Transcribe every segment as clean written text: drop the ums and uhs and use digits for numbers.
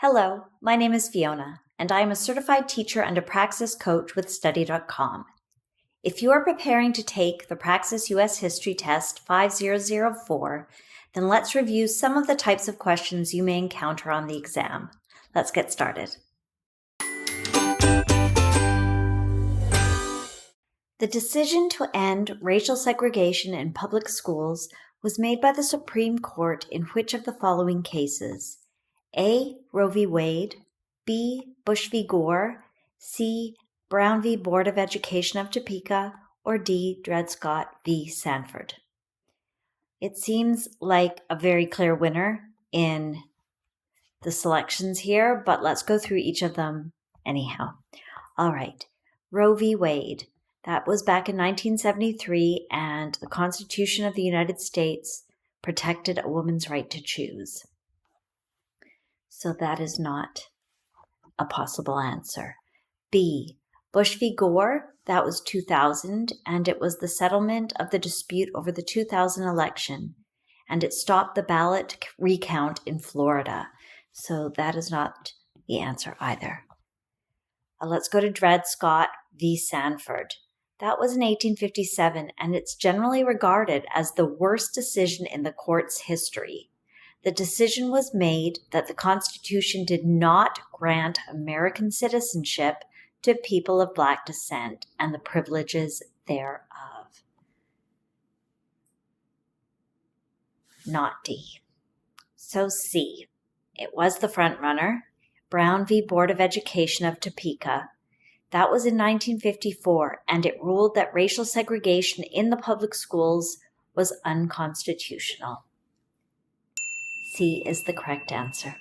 Hello, my name is Fiona, and I am a certified teacher and a Praxis coach with Study.com. If you are preparing to take the Praxis U.S. History Test 5004, then let's review some of the types of questions you may encounter on the exam. Let's get started. The decision to end racial segregation in public schools was made by the Supreme Court in which of the following cases? A. Roe v. Wade, B. Bush v. Gore, C. Brown v. Board of Education of Topeka, or D. Dred Scott v. Sanford. It seems like a very clear winner in the selections here, but let's go through each of them anyhow. All right, Roe v. Wade. That was back in 1973, and the Constitution of the United States protected a woman's right to choose. So that is not a possible answer. B. Bush v. Gore, that was 2000, and it was the settlement of the dispute over the 2000 election, and it stopped the ballot recount in Florida. So that is not the answer either. Let's go to Dred Scott v. Sanford. That was in 1857, and it's generally regarded as the worst decision in the court's history. The decision was made that the Constitution did not grant American citizenship to people of Black descent and the privileges thereof. Not D. So C. It was the front runner, Brown v. Board of Education of Topeka. That was in 1954, and it ruled that racial segregation in the public schools was unconstitutional. C is the correct answer.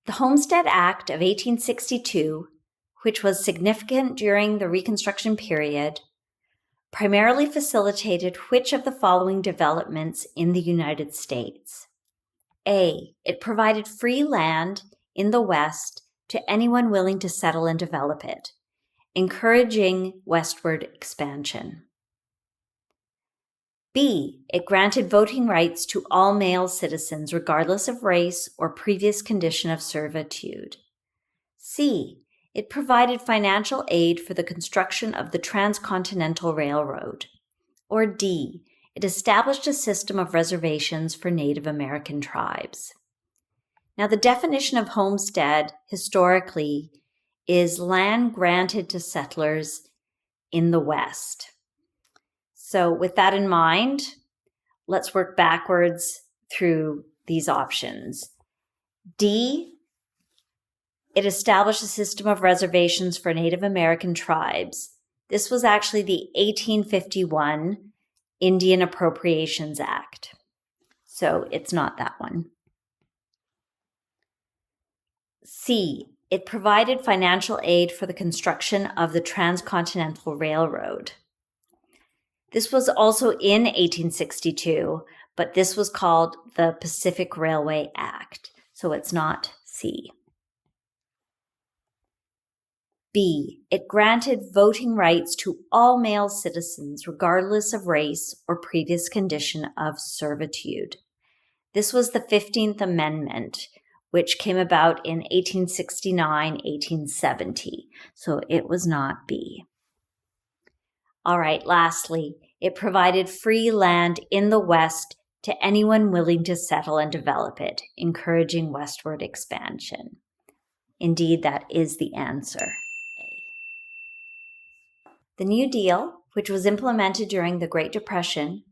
The Homestead Act of 1862, which was significant during the Reconstruction period, primarily facilitated which of the following developments in the United States? A. It provided free land in the West to anyone willing to settle and develop it, encouraging westward expansion. B. It granted voting rights to all male citizens regardless of race or previous condition of servitude. C. It provided financial aid for the construction of the Transcontinental Railroad. Or D. It established a system of reservations for Native American tribes. Now, the definition of homestead historically is land granted to settlers in the West. So with that in mind, let's work backwards through these options. D, it established a system of reservations for Native American tribes. This was actually the 1851 Indian Appropriations Act. So it's not that one. C, it provided financial aid for the construction of the Transcontinental Railroad. This was also in 1862, but this was called the Pacific Railway Act, so it's not C. B. It granted voting rights to all male citizens regardless of race or previous condition of servitude. This was the 15th Amendment, which came about in 1869-1870, so it was not B. All right, lastly, it provided free land in the West to anyone willing to settle and develop it, encouraging westward expansion. Indeed, that is the answer. The New Deal, which was implemented during the Great Depression,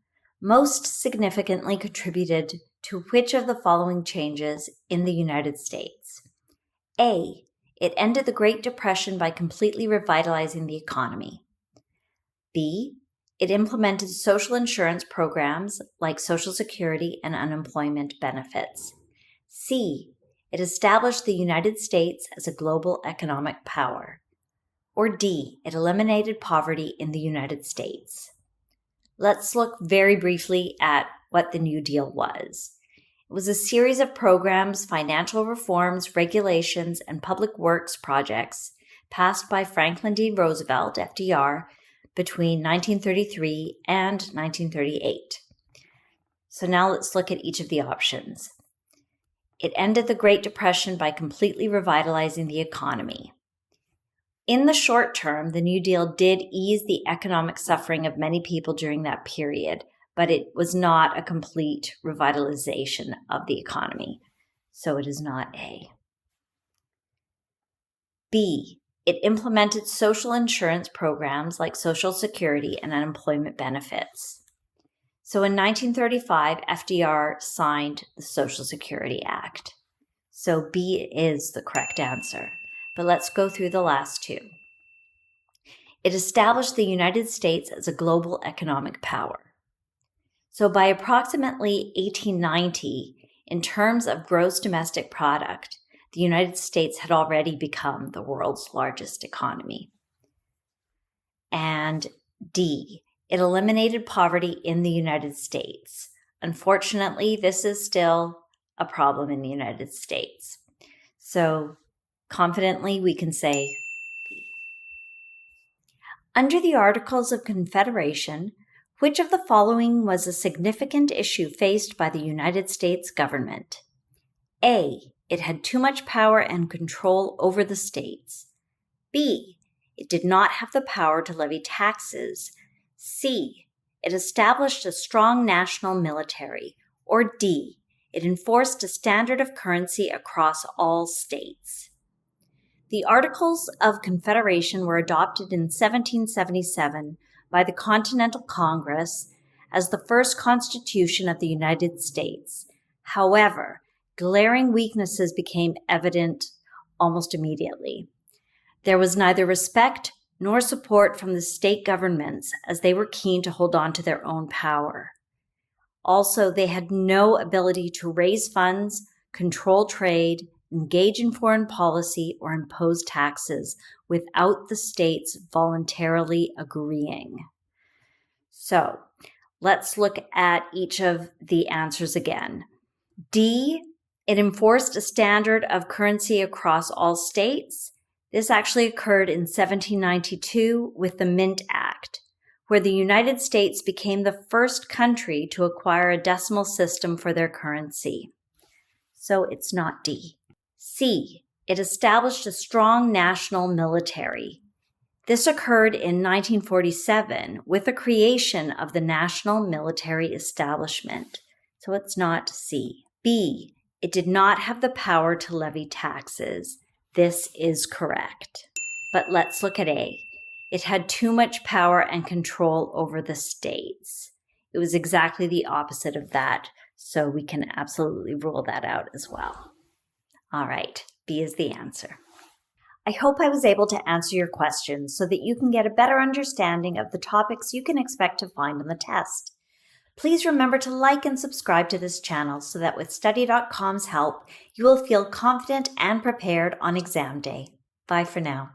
most significantly contributed to which of the following changes in the United States? A. It ended the Great Depression by completely revitalizing the economy. B. It implemented social insurance programs like Social Security and unemployment benefits. C. It established the United States as a global economic power. Or D. It eliminated poverty in the United States. Let's look very briefly at what the New Deal was. It was a series of programs, financial reforms, regulations, and public works projects passed by Franklin D. Roosevelt, FDR, between 1933 and 1938. So now let's look at each of the options. It ended the Great Depression by completely revitalizing the economy. In the short term, the New Deal did ease the economic suffering of many people during that period, but it was not a complete revitalization of the economy. So it is not A. B. It implemented social insurance programs like Social Security and unemployment benefits. So in 1935, FDR signed the Social Security Act. So B is the correct answer. But let's go through the last two. It established the United States as a global economic power. So by approximately 1890, in terms of gross domestic product, the United States had already become the world's largest economy. And D, it eliminated poverty in the United States. Unfortunately, this is still a problem in the United States. So confidently, we can say B. Under the Articles of Confederation, which of the following was a significant issue faced by the United States government? A, it had too much power and control over the states. B, it did not have the power to levy taxes. C, it established a strong national military. Or D, it enforced a standard of currency across all states. The Articles of Confederation were adopted in 1777 by the Continental Congress as the first Constitution of the United States. However, glaring weaknesses became evident almost immediately. There was neither respect nor support from the state governments, as they were keen to hold on to their own power. Also, they had no ability to raise funds, control trade, engage in foreign policy, or impose taxes without the states voluntarily agreeing. So, let's look at each of the answers again. D, it enforced a standard of currency across all states. This actually occurred in 1792 with the Mint Act, where the United States became the first country to acquire a decimal system for their currency. So it's not D. C, it established a strong national military. This occurred in 1947 with the creation of the National Military Establishment. So it's not C. B, it did not have the power to levy taxes. This is correct. But let's look at A. It had too much power and control over the states. It was exactly the opposite of that, so we can absolutely rule that out as well. All right, B is the answer. I hope I was able to answer your questions so that you can get a better understanding of the topics you can expect to find on the test. Please remember to like and subscribe to this channel so that with Study.com's help, you will feel confident and prepared on exam day. Bye for now.